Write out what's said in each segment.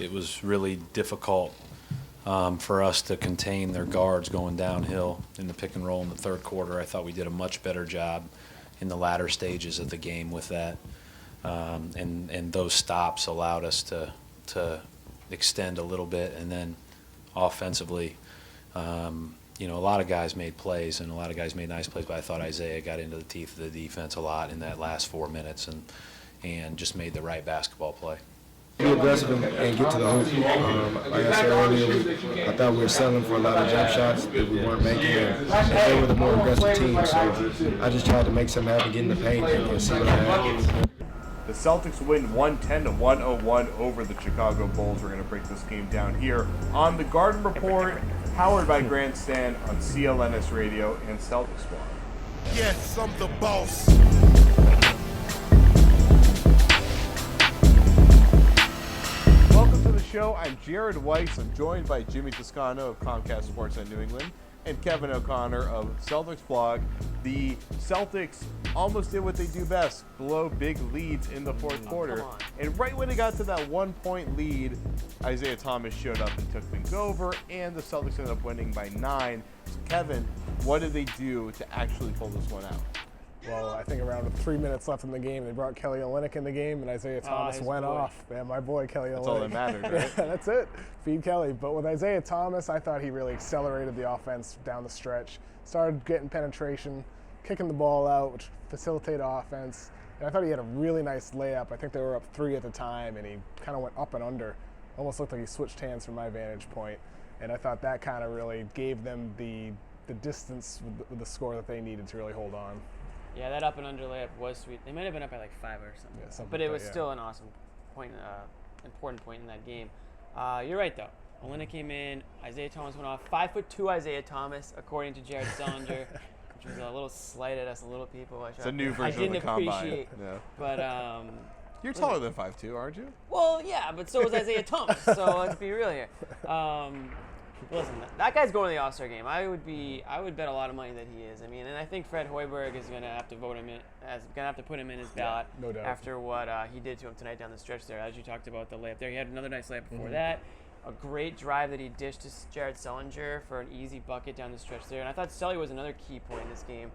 it was really difficult for us to contain their guards going downhill in the pick and roll in the third quarter. I thought we did a much better job in the latter stages of the game with that. And those stops allowed us to extend a little bit. And then offensively, you know, a lot of guys made plays and a lot of guys made nice plays, but I thought Isaiah got into the teeth of the defense a lot in that last 4 minutes and just made the right basketball play. Be aggressive and get to the hoop. Like I said earlier, I thought we were settling for a lot of jump shots that we weren't making, and they were the more aggressive team. So I just tried to make something happen, get in the paint, and see what I had. The Celtics win 110-101 over the Chicago Bulls. We're going to break this game down here on the Garden Report, powered by Grandstand on CLNS Radio and Celtics Squad. Yes, I'm the boss. Welcome to the show. I'm Jared Weiss. I'm joined by Jimmy Toscano of Comcast Sportsnet New England and Kevin O'Connor of Celtics Blog. The Celtics almost did what they do best, blow big leads in the fourth quarter. And right when it got to that 1 point lead, Isaiah Thomas showed up and took things over, and the Celtics ended up winning by 9. So Kevin, what did they do to actually pull this one out? Well, I think around 3 minutes left in the game, they brought Kelly Olynyk in the game, and Isaiah Thomas went off. Man, my boy Kelly Olynyk. That's all that mattered, right? Yeah, that's it. Feed Kelly. But with Isaiah Thomas, I thought he really accelerated the offense down the stretch. Started getting penetration, kicking the ball out, which facilitated offense. And I thought he had a really nice layup. I think they were up 3 at the time, and he kind of went up and under. Almost looked like he switched hands from my vantage point. And I thought that kind of really gave them the distance with the score that they needed to really hold on. Yeah, that up and under layup was sweet. They might have been up by like 5 or something. Yeah, something but it like was that, still an awesome point, important point in that game. You're right, though. Olynyk came in. Isaiah Thomas went off. 5'2" Isaiah Thomas, according to Jared Sellinger, which was a little slight at us, a little people. It's a new version of the combine. Yeah. But you're taller than 5'2", aren't you? well, yeah, but so was Isaiah Thomas. So let's be real here. Listen, that guy's going to the All-Star game. I would bet a lot of money that he is. I mean, and I think Fred Hoiberg is going to have to vote him in, going to have to put him in his ballot no doubt. after what he did to him tonight down the stretch there. As you talked about the layup there, he had another nice layup before that. A great drive that he dished to Jared Sellinger for an easy bucket down the stretch there. And I thought Selly was another key point in this game,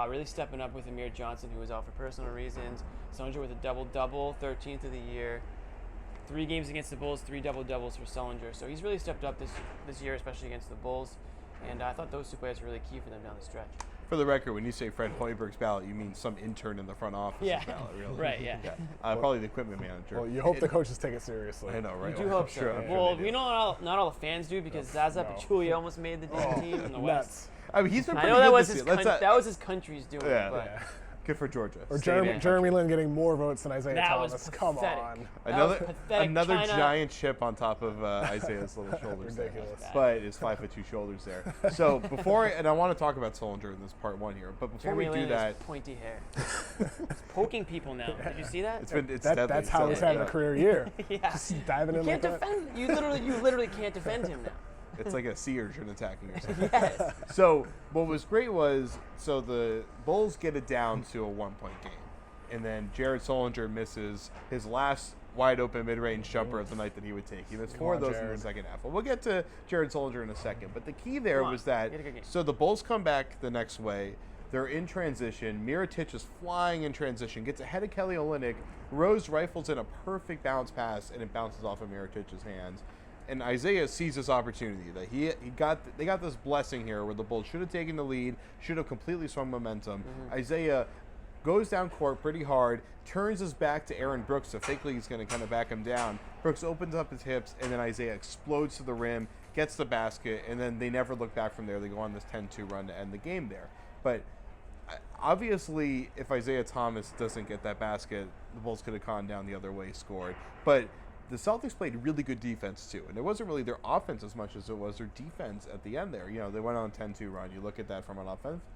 really stepping up with Amir Johnson, who was out for personal reasons. Sellinger with a double-double, 13th of the year. 3 games against the Bulls, 3 double-doubles for Sellinger. So he's really stepped up this year, especially against the Bulls. And I thought those 2 players were really key for them down the stretch. For the record, when you say Fred Hoiberg's ballot, you mean some intern in the front office ballot, really? Right, yeah. Probably the equipment manager. Well, you hope the coaches take it seriously. I know, right? You do hope so. Sure, well, we know not all the fans do, because Zaza Pachulia almost made the team in the West. I mean, he's been I pretty know good that was this year. that was his country's doing. Yeah. But Good for Georgia. Or Jeremy Lin getting more votes than Isaiah That was Thomas. Come pathetic. on. Another China. giant chip on top of Isaiah's little shoulders there. Ridiculous. But his 5'2" shoulders there. So before, and I want to talk about Sellinger in this part 1 here, but before Jeremy we do Lin that, has pointy hair. He's poking people now. Did you see that? it's deadly. That's how he's having a career year. Yeah. Just diving in You can't like that. defend. You literally can't defend him now. It's like a sea urchin attacking or something. Yes. So what was great was, so the Bulls get it down to a 1 point game. And then Jared Sellinger misses his last wide open mid-range jumper of the night that he would take. He missed 4 of those in the second half. Well, we'll get to Jared Sellinger in a second. But the key there was that, so the Bulls come back the next way. They're in transition. Mirotic is flying in transition, gets ahead of Kelly Olynyk. Rose rifles in a perfect bounce pass, and it bounces off of Mirotic's hands. And Isaiah sees this opportunity that they got this blessing here where the Bulls should have taken the lead, should have completely swung momentum. Isaiah goes down court pretty hard, turns his back to Aaron Brooks, so fakely he's going to kind of back him down. Brooks opens up his hips, and then Isaiah explodes to the rim, gets the basket, and then they never look back from there. They go on this 10-2 run to end the game there. But obviously, if Isaiah Thomas doesn't get that basket, the Bulls could have gone down the other way, scored. But the Celtics played really good defense too, and it wasn't really their offense as much as it was their defense at the end there. You know, they went on a 10-2 run. You look at that from an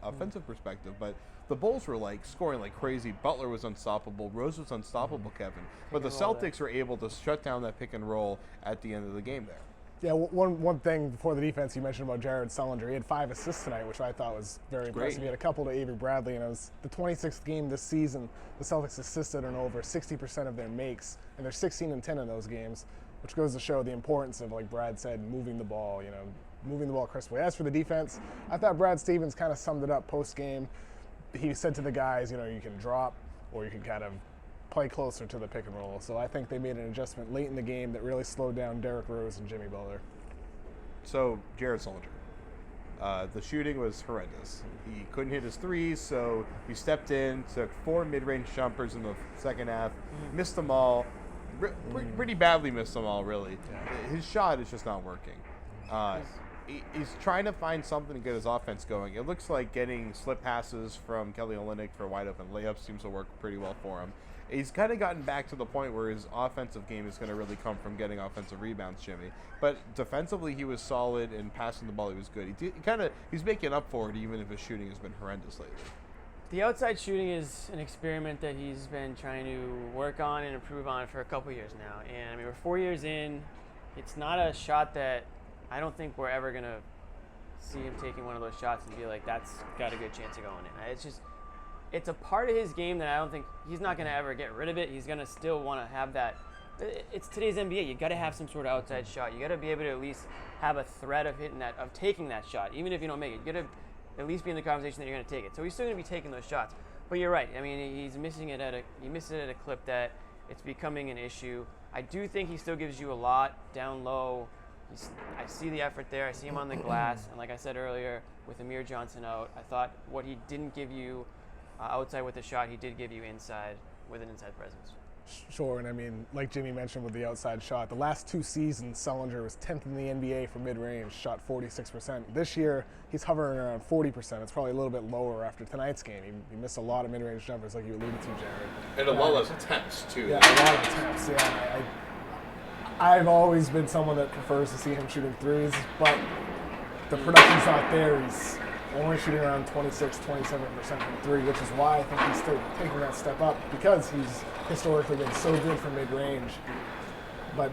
offensive perspective, but the Bulls were like scoring like crazy. Butler was unstoppable. Rose was unstoppable, Kevin. But the Celtics were able to shut down that pick and roll at the end of the game there. Yeah, one thing before the defense you mentioned about Jared Sellinger. He had 5 assists tonight, which I thought was very impressive. He had a couple to Avery Bradley, and it was the 26th game this season. The Celtics assisted on over 60% of their makes, and they're 16-10 in those games. which goes to show the importance of, like Brad said, moving the ball, moving the ball crisply. As for the defense, I thought Brad Stevens kind of summed it up post-game. He said to the guys, you can drop or you can kind of play closer to the pick and roll. So I think they made an adjustment late in the game that really slowed down Derrick Rose and Jimmy Butler. So, Jared Sullinger. The shooting was horrendous. He couldn't hit his threes, so he stepped in, took 4 mid-range jumpers in the second half, missed them all, pretty badly missed them all, really. His shot is just not working. He's trying to find something to get his offense going. It looks like getting slip passes from Kelly Olynyk for wide open layups seems to work pretty well for him. He's kind of gotten back to the point where his offensive game is going to really come from getting offensive rebounds, Jimmy. But defensively, he was solid, and passing the ball, he was good. He's making up for it, even if his shooting has been horrendous lately. The outside shooting is an experiment that he's been trying to work on and improve on for a couple years now. And I mean, we're 4 years in. It's not a shot that I don't think we're ever going to see him taking one of those shots and be like, that's got a good chance of going in. It's a part of his game that I don't think he's not going to ever get rid of it. He's going to still want to have that. It's today's NBA. You got to have some sort of outside shot. You got to be able to at least have a threat of hitting that, of taking that shot, even if you don't make it. You got to at least be in the conversation that you're going to take it. So he's still going to be taking those shots. But you're right. I mean, he misses it at a clip that it's becoming an issue. I do think he still gives you a lot down low. I see the effort there. I see him on the glass. And like I said earlier, with Amir Johnson out, I thought what he didn't give you outside with the shot, he did give you inside with an inside presence. Sure, and I mean, like Jimmy mentioned with the outside shot, the last 2 seasons, Sullinger was 10th in the NBA for mid-range, shot 46%. This year, he's hovering around 40%. It's probably a little bit lower after tonight's game. He missed a lot of mid-range jumpers, like you alluded to, Jared. And a lot of attempts, too. Yeah, a lot of attempts, yeah. I've always been someone that prefers to see him shooting threes, but the production's not there. He's only shooting around 26, 27% from 3, which is why I think he's still taking that step up, because he's historically been so good from mid-range. But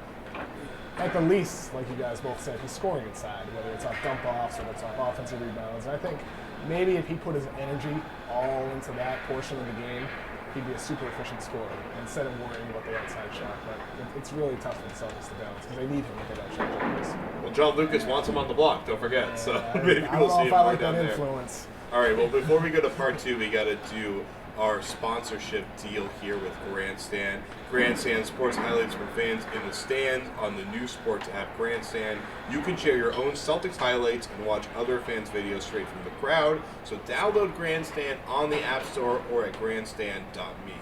at the least, like you guys both said, he's scoring inside, whether it's off dump-offs or it's off offensive rebounds. And I think maybe if he put his energy all into that portion of the game, he'd be a super efficient scorer instead of worrying about the outside shot. But it's really tough for the Celtics to balance because they need him to hit outside jumpers. Well, John Lucas wants him on the block, don't forget. Yeah, So maybe I we'll don't know see if him I more like down that there. influence. All right, well, before we go to part 2, we got to do our sponsorship deal here with Grandstand. Grandstand sports highlights for fans in the stands on the new sports app Grandstand. You can share your own Celtics highlights and watch other fans' videos straight from the crowd. So download Grandstand on the App Store or at grandstand.me.